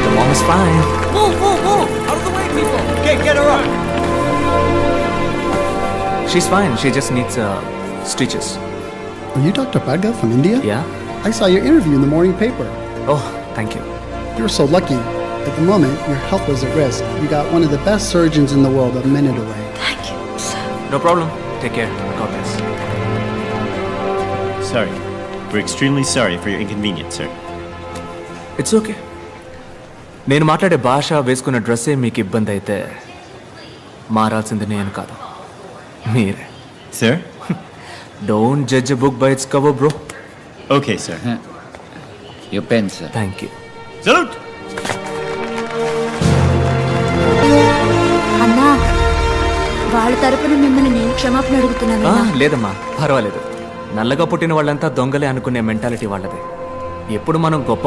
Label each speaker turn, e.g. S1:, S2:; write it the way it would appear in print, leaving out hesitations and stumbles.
S1: The mom is fine.
S2: Whoa, whoa, whoa! Out of the way, people! Okay, get her up!
S1: She's fine. She just needs stitches.
S3: Are you Dr. Bhaga from India?
S1: Yeah?
S3: I saw your interview in the morning paper.
S1: Oh, thank you.
S3: You were so lucky. At the moment, your health was at risk. You got one of the best surgeons in the world a minute away.
S4: Thank you, sir.
S1: No problem. Take care. God bless.
S5: Sorry. We're extremely sorry for your inconvenience, sir.
S1: It's okay. నేను మాట్లాడే భాష వేసుకున్న డ్రెస్సే మీకు ఇబ్బంది అయితే మారాల్సింది నేను కాదు, మీరే.
S5: Sir?
S1: Don't judge a book by its cover, bro.
S5: Okay, sir.
S2: Your pen, sir.
S1: Thank you.
S5: Salute!
S4: అన్నా, వాళ్ళ తరపున మిమ్మల్ని నేను క్షమాపణ అడుగుతున్నాను.
S1: లేదమ్మా, పర్వాలేదు. నల్లగా పుట్టిన వాళ్ళంతా దొంగలే అనుకునే మెంటాలిటీ వాళ్ళది. ఎప్పుడు మనం గొప్ప